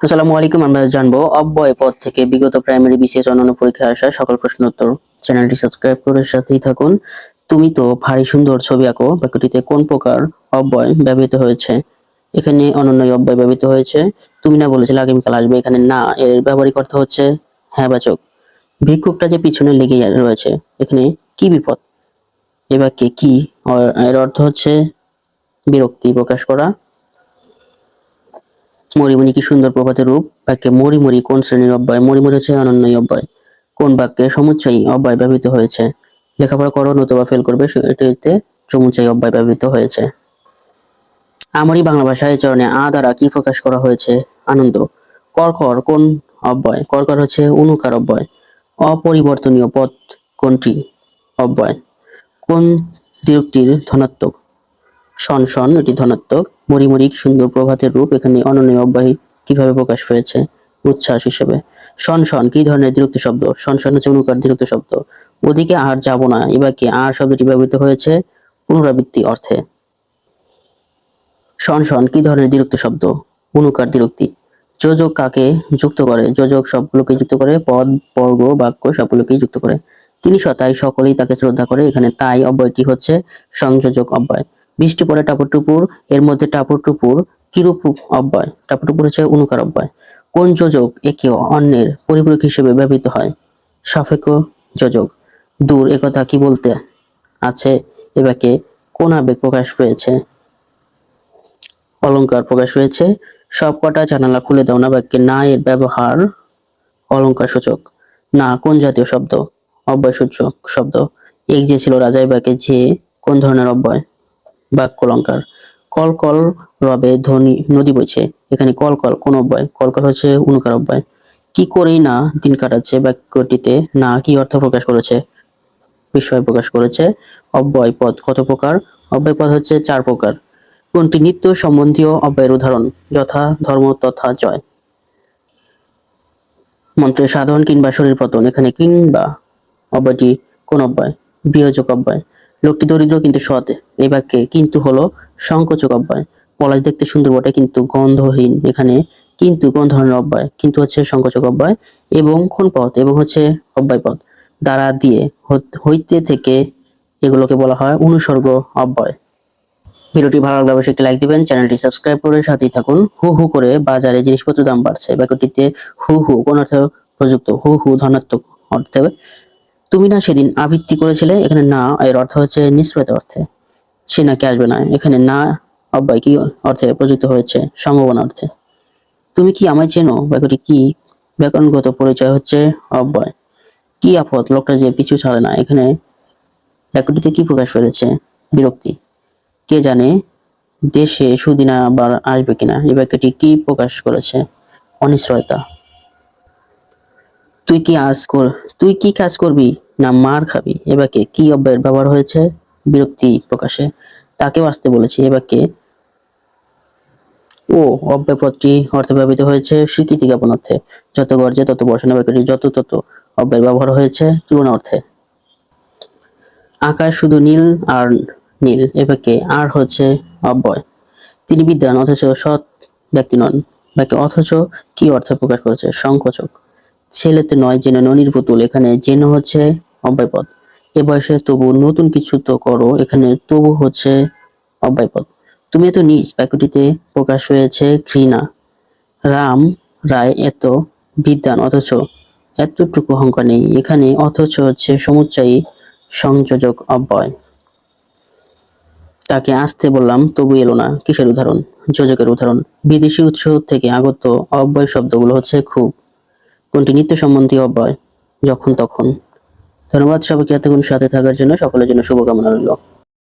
আসসালামু আলাইকুম। আমরা জানবো অব্যয় পদ থেকে বিগত প্রাইমারি বিসিএস অন্যান্য পরীক্ষায় আসা সকল প্রশ্ন উত্তর। চ্যানেলটি সাবস্ক্রাইব করে সাথেই থাকুন। তুমি তো ভারী সুন্দর ছবি আঁকো বাক্যটিতে কোন প্রকার অব্যয় ব্যবহৃত হয়েছে? এখানে অনন্য অব্যয় ব্যবহৃত হয়েছে। তুমি না বলেছিলে আগামীকাল আসবে, এখানে না এর ব্যবহারিক অর্থ হচ্ছে হ্যাঁ বাচক। ভিক্ষুকটা যে পিছনে লেগে রয়েছে, এখানে কি বিপদ? এ বাক্যে কি এর অর্থ হচ্ছে বিরক্তি প্রকাশ করা। মরিমুনি কি সুন্দর প্রভাতের রূপ বাক্যে মরিমুনি কোন শ্রেণীর অব্যয়? মরিমুনি হচ্ছে অনন্যই অব্যয়। কোন বাক্যে সমুচ্চয়ী অব্যয় ব্যবহৃত হয়েছে? লেখাপড়া করো নতুবা ফেল করবে, এটিতে সমুচ্চয়ী অব্যয় ব্যবহৃত হয়েছে। আমারই বাংলা ভাষায় চরণে আ দ্বারা কি প্রকাশ করা হয়েছে? আনন্দ। করকর কোন অব্যয়? করকর হচ্ছে অনুকার অব্যয়। অপরিবর্তনীয় পদ কোনটি? অব্যয়। কোন দ্বিরুক্তির ধনাত্মক? শন শন এটি ধনাত্মক। মরিমরি সুন্দর প্রভাতের রূপ, এখানে অনন্য অব্যয় কিভাবে প্রকাশ পেয়েছে? উচ্ছ্বাস হিসেবে। শন শন কি ধরনের দ্বিরুক্তি শব্দ? শন শন হচ্ছে অনুকার দ্বিরুক্তি শব্দ। ওদিকে আর যাব না এবার কি আর শব্দটি ব্যবহৃত হয়েছে পুনরাবৃত্তি অর্থে। শন শন কি ধরনের দ্বিরুক্তি শব্দ? অনুকার দ্বিরুক্তি। যোজক কাকে যুক্ত করে? যোজক সবগুলোকে যুক্ত করে, পদ বর্গ বাক্য সবগুলোকেই যুক্ত করে। তিনি তাই সকলেই তাকে শ্রদ্ধা করে, এখানে তাই অব্যয়টি হচ্ছে সংযোজক অব্যয়। বৃষ্টি পড়ে টাপুর টুপুর, এর মধ্যে টাপুর টুপুর কিরূপ অব্যয়? টাপুর টুপুর হচ্ছে অনুকার অব্যয়। কোন যোজক একে অন্যের পরিপূরক হিসেবে ব্যবহৃত হয়? সাপেক্ষ যোজক। দূর একথা কি বলতে আছে? এবাকে কোন আবেগ প্রকাশ পেয়েছে? অলংকার প্রকাশ পেয়েছে। সব কটা জানালা খুলে দাও না বাক্যে না এর ব্যবহার অলংকার সূচক। না কোন জাতীয় শব্দ? অব্যয় সূচক শব্দ। এক যে ছিল রাজাই বাক্যে যে কোন ধরনের অব্যয়? বাক্য অলংকার। কল কল রবে ধ্বনি নদী বইছে, এখানে কল কল কোন অব্যয়? কল কল হচ্ছে অনুকার অব্যয়। কি করেই না দিন কাটাচ্ছে বাক্যটিতে না কি অর্থ প্রকাশ করেছে? বিষয় প্রকাশ করেছে। অব্যয় পদ কত প্রকার? অব্যয় পদ হচ্ছে 4 প্রকার। কোনটি নিত্য সম্বন্ধীয় অব্যয়ের উদাহরণ? যথা ধর্ম তথা জয়। মন্ত্রের সাধন কিংবা শরীর পতন, এখানে কিংবা অব্যয়টি কোন অব্যয়? বিয়োজক অব্যয়। লোকটি দরিদ্র কিন্তু সৎ, এই বাক্যে কিন্তু হলো সংকোচক অব্যয়। পলাশ দেখতে সুন্দর বটে কিন্তু গন্ধহীন, এখানে কিন্তু কোন ধরনের অব্যয়? কিন্তু হচ্ছে সংকোচক অব্যয়। এবং কোন পদ? এবং হচ্ছে অব্যয় পদ। দ্বারা দিয়ে হইতে থেকে এগুলোকে বলা হয় অনুসর্গ অব্যয়। ভিডিওটি ভালো লাগলে অবশ্যই একটি লাইক দিবেন, চ্যানেলটি সাবস্ক্রাইব করে সাথেই থাকুন। হু হু করে বাজারে জিনিসপত্রের দাম বাড়ছে বাক্যটিতে হু হু কোন অর্থে প্রযুক্ত? হু হু ধনাত্মক অর্থে। তুমি না সেদিন আবৃত্তি করেছিলে, এখানে না এর অর্থ হচ্ছে নিশ্চয়তা অর্থে। সে নাকি আসবে না, এখানে না অব্যয় কি অর্থে প্রযুক্ত হয়েছে? সম্ভাবনা অর্থে। তুমি কি আমায় চেনো বাক্যটি কি ব্যাকরণগত পরিচয় হচ্ছে অব্যয়। কি আপদ লোকটা যে পিছু ছাড়ে না, এখানে বাক্যটিতে কি প্রকাশ পেয়েছে? বিরক্তি। কে জানে দেশে সুদিন আবার আসবে কিনা, এই বাক্যটি কি প্রকাশ করেছে? অনিশ্চয়তা। তুই কি তুই কি কাজ করবি না মার খাবি, এ বাক্যে কি অব্যয়ের ব্যবহার হয়েছে? বিরক্তি প্রকাশে। তাকেও আসতে বলেছি, এ বাক্যে ও অব্যয় পদটি অর্থে ব্যবহৃত হয়েছে স্বীকৃতি জ্ঞাপন অর্থে। যত গর্জে তত বর্ষণে বাক্যটি যত তত অব্যয়ের ব্যবহার হয়েছে তুলনা অর্থে। আকাশ শুধু নীল আর নীল, এ বাক্যে আর হচ্ছে অব্যয়। তিনি বিদ্বান অথচ সৎ ব্যক্তি নন, বাক্যে অথচ কি অর্থে প্রকাশ করেছে? সংকোচক। ছেলেতে নয় জেনে ননির পুতুল, এখানে জেনে হচ্ছে অব্যয়পদ। এ বয়সে তবু নতুন কিছু তো করো, এখানে তবু হচ্ছে অব্যয়পদ। তুমি এত নীচ, বাক্যটিতে প্রকাশ হয়েছে ঘৃণা। রাম রায় এত বিদ্বান অথচ এতটুকু অহংকার নেই, এখানে অথচ হচ্ছে সমুচ্চয়ী সংযোজক অব্যয়। তাকে আসতে বললাম তবু এলো না, কিসের উদাহরণ? যোজকের উদাহরণ। বিদেশি উৎস থেকে আগত অব্যয় শব্দগুলো হচ্ছে খুব। কোনটি নিত্য সম্বন্ধীয় অব্যয়? যখন তখন। ধন্যবাদ সবাইকে এতক্ষণ সাথে থাকার জন্য, সকলের জন্য শুভকামনা রইল।